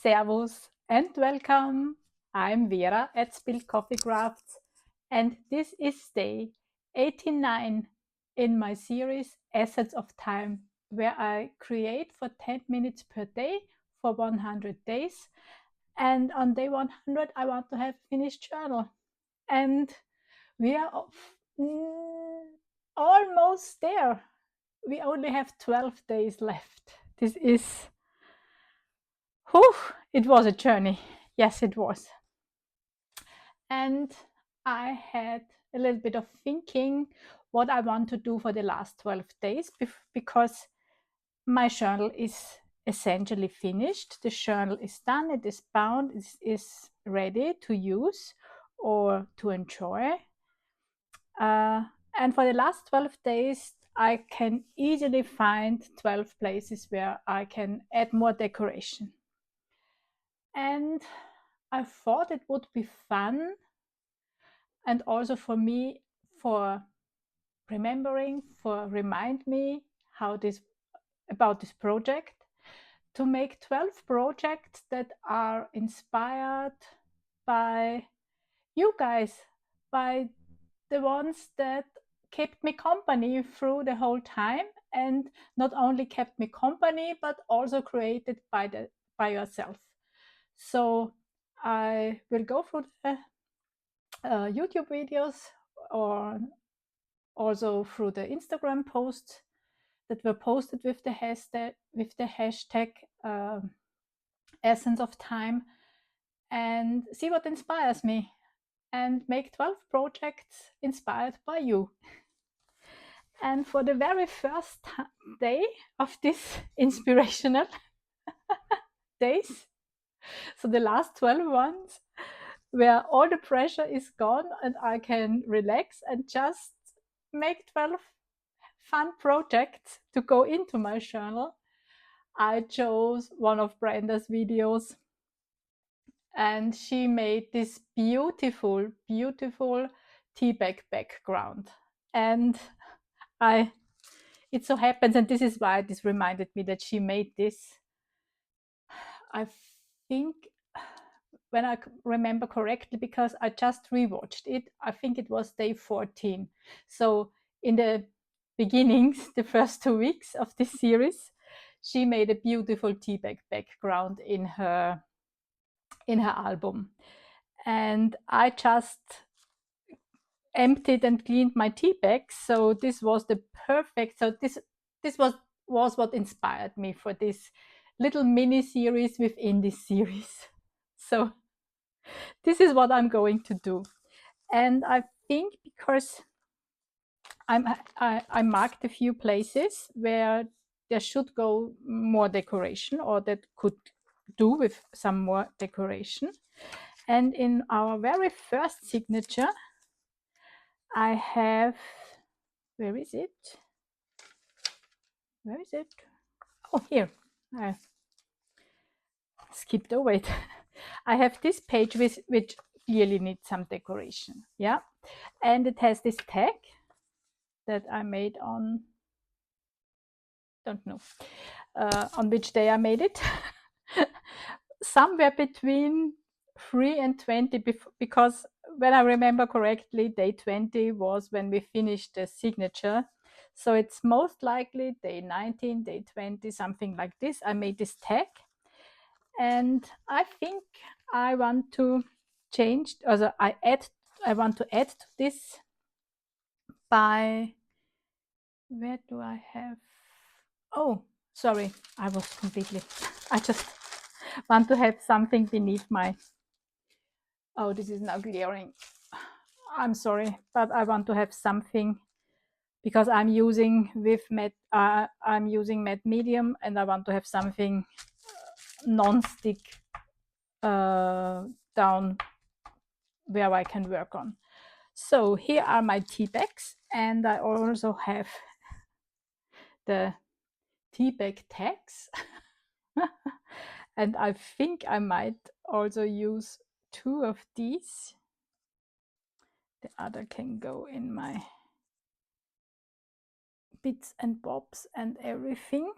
Servus and welcome. I'm Vera at Spilled Coffee Crafts, and this is day 89 in my series Essence of Time, where I create for 10 minutes per day for 100 days. And on day 100, I want to have finished journal. And we are almost there. We only have 12 days left. This is Whew, it was a journey. Yes, it was. And I had a little bit of thinking what I want to do for the last 12 days because my journal is essentially finished. The journal is done, it is bound, it is ready to use or to enjoy. And for the last 12 days, I can easily find 12 places where I can add more decoration. And I thought it would be fun and also for me for remind me how this about this project to make 12 projects that are inspired by you guys, by the ones that kept me company through the whole time, and not only kept me company but also created by yourself. So I will go through the YouTube videos or also through the Instagram posts that were posted with the hashtag Essence of Time, and see what inspires me and make 12 projects inspired by you. And for the very first day of this inspirational days, so the last 12 ones, where all the pressure is gone and I can relax and just make 12 fun projects to go into my journal, I chose one of Brenda's videos, and she made this beautiful, beautiful teabag background. And it so happens, and this is why this reminded me that she made this. I think, when I remember correctly, because I just rewatched it, I think it was day 14. So in the beginnings, the first 2 weeks of this series, she made a beautiful teabag background in her album. And I just emptied and cleaned my tea bags. So this was the perfect. So this was what inspired me for this little mini series within this series. So this is what I'm going to do. And I think because I marked a few places where there should go more decoration, or that could do with some more decoration. And in our very first signature, I have, where is it? Where is it? Oh, here. I skipped over it. I have this page which clearly needs some decoration. Yeah. And it has this tag that I made on, don't know, on which day I made it. Somewhere between 3 and 20, because when I remember correctly, day 20 was when we finished the signature. So it's most likely day 19, day 20, something like this. I made this tag, and I think I want to change, also I want to add to this by, where do I have, oh, sorry, I was completely, I just want to have something beneath my, oh, this is now glaring. I'm sorry, but I want to have something, because I'm using matte medium, and I want to have something non-stick down where I can work on. So here are my tea bags, and I also have the tea bag tags. And I think I might also use 2 of these. The other can go in my bits and bobs and everything.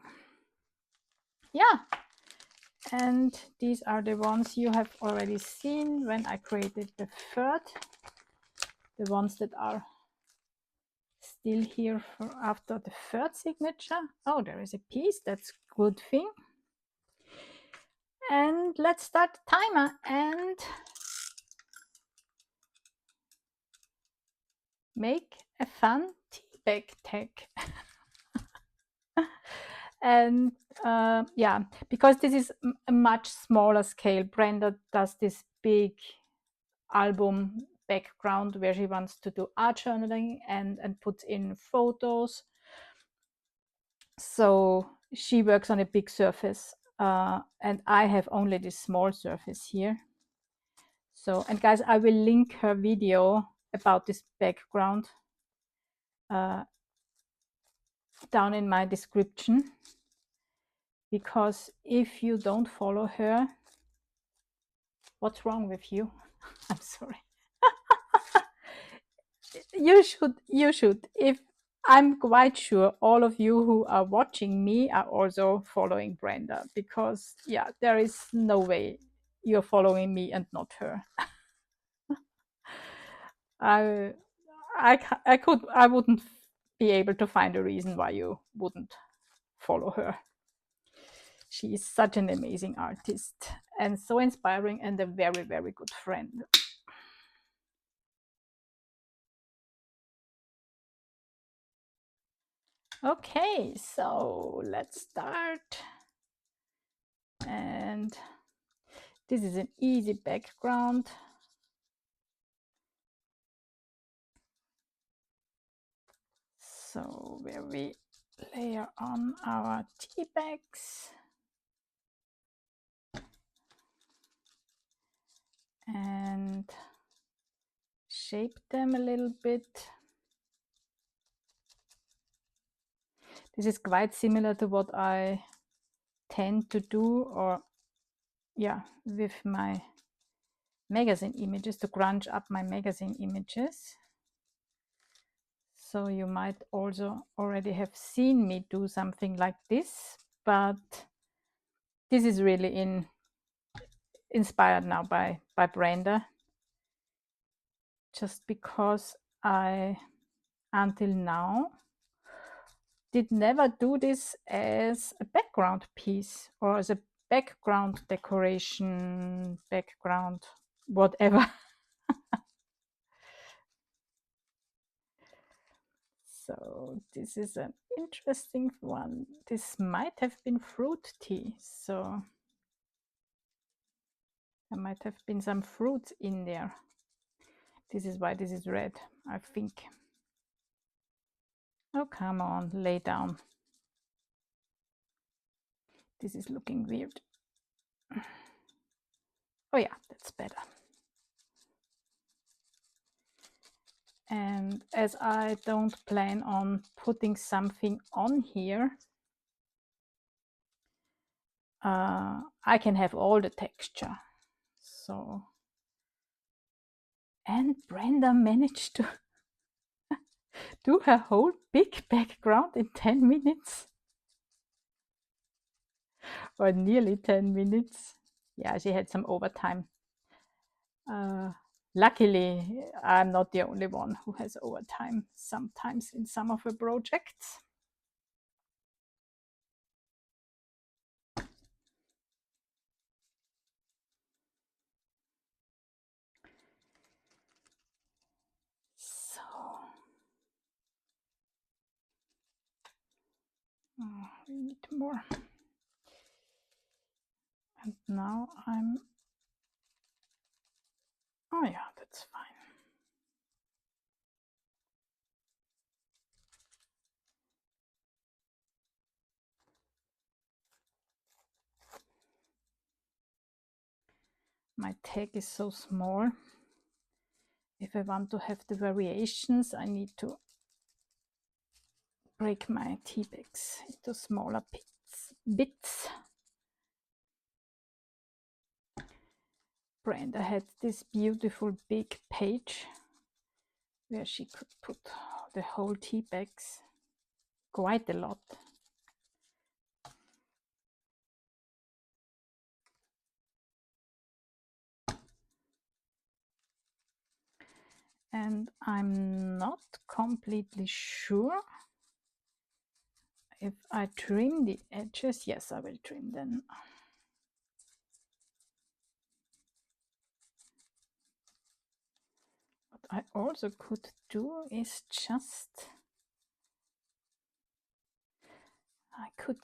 Yeah, And these are the ones you have already seen when I created the third, the ones that are still here for after the third signature. Oh, there is a piece, that's a good thing. And let's start the timer and make a fun tea bag tag. And yeah, because this is a much smaller scale, Brenda does this big album background where she wants to do art journaling and puts in photos. So she works on a big surface, and I have only this small surface here. So, and guys, I will link her video about this background down in my description, because if you don't follow her, what's wrong with you? I'm sorry. You should. If I'm quite sure all of you who are watching me are also following Brenda, because yeah, there is no way you're following me and not her. I wouldn't be able to find a reason why you wouldn't follow her. She is such an amazing artist and so inspiring and a very, very good friend. Okay, so let's start. And this is an easy background. So where we layer on our tea bags and shape them a little bit. This is quite similar to what I tend to do, or yeah, with my magazine images, to crunch up my magazine images. So you might also already have seen me do something like this, but this is really inspired now by Brenda, just because I until now did never do this as a background piece or as a background decoration, background whatever. So this is an interesting one. This might have been fruit tea, so there might have been some fruits in there. This is why this is red, I think. Oh, come on, lay down. This is looking weird. Oh yeah, that's better. And as I don't plan on putting something on here, I can have all the texture. So, and Brenda managed to do her whole big background in 10 minutes. Or nearly 10 minutes. Yeah, she had some overtime. Luckily, I'm not the only one who has overtime sometimes in some of her projects. So, we need more. And now oh yeah, that's fine. My tag is so small. If I want to have the variations, I need to break my tea bags into smaller bits. Brenda had this beautiful big page where she could put the whole tea bags, quite a lot. And I'm not completely sure if I trim the edges. Yes, I will trim them. What I also could do is just, I could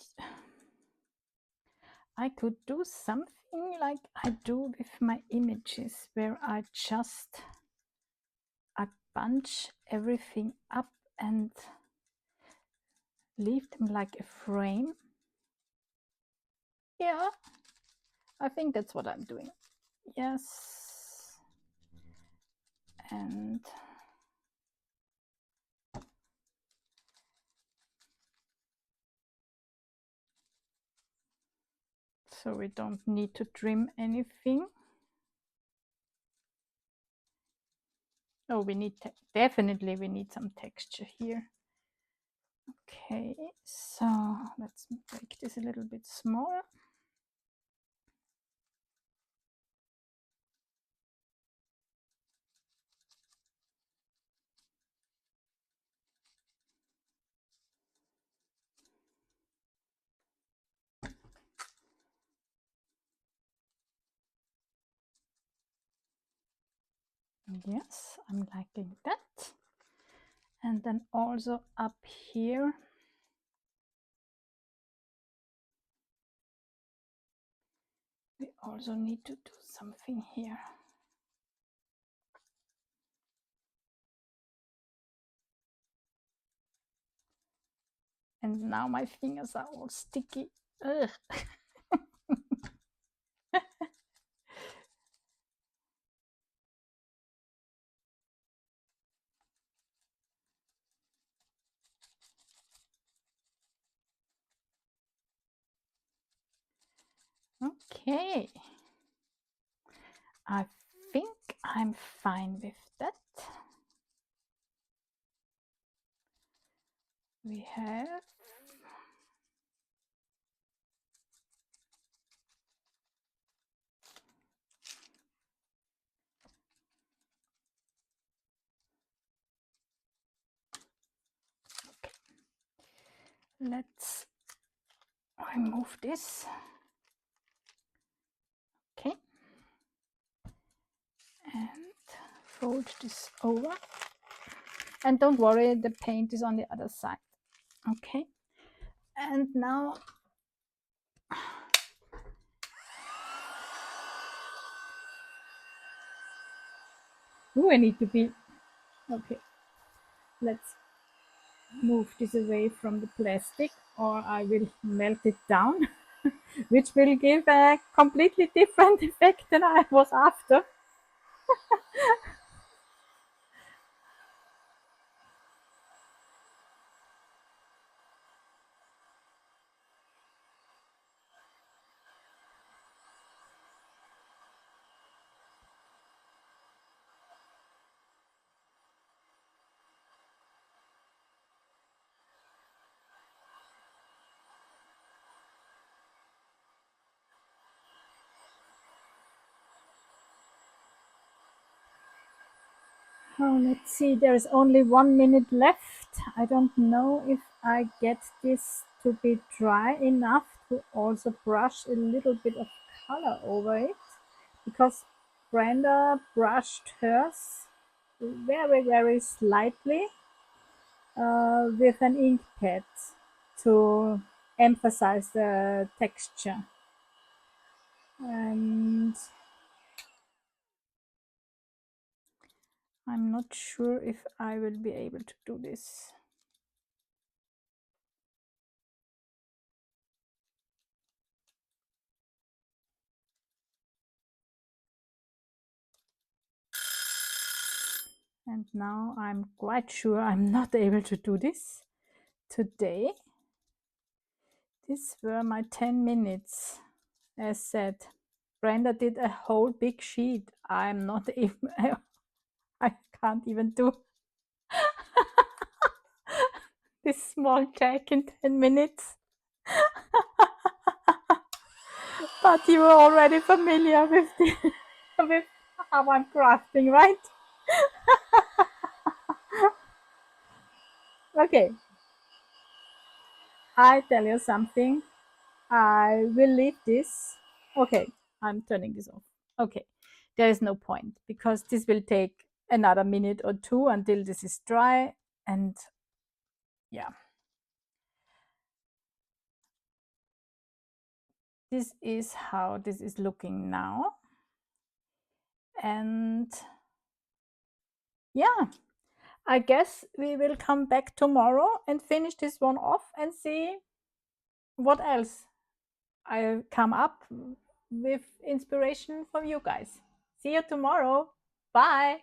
do something like I do with my images, where I bunch everything up and leave them like a frame. Yeah, I think that's what I'm doing. Yes. And so we don't need to trim anything. Oh, we need definitely we need some texture here. Okay, so let's make this a little bit smaller. Yes, I'm liking that. And then also up here, we also need to do something here. And now my fingers are all sticky. Ugh. Okay, I think I'm fine with that. We have let's remove this. Okay, and fold this over. And don't worry, the paint is on the other side. Okay, and now I need to be okay. Let's move this away from the plastic, or I will melt it down, which will give a completely different effect than I was after. Oh, let's see, there's only 1 minute left. I don't know if I get this to be dry enough to also brush a little bit of color over it, because Brenda brushed hers very, very slightly with an ink pad to emphasize the texture. And I'm not sure if I will be able to do this. And now I'm quite sure I'm not able to do this today. These were my 10 minutes. As said, Brenda did a whole big sheet. I'm not even, I can't even do this small cake in 10 minutes. But you are already familiar with, with how I'm crafting, right? Okay, I tell you something. I will leave this. Okay, I'm turning this off. Okay, there is no point because this will take another minute or two until this is dry. And yeah, this is how this is looking now. And yeah, I guess we will come back tomorrow and finish this one off and see what else I come up with inspiration from you guys. See you tomorrow. Bye.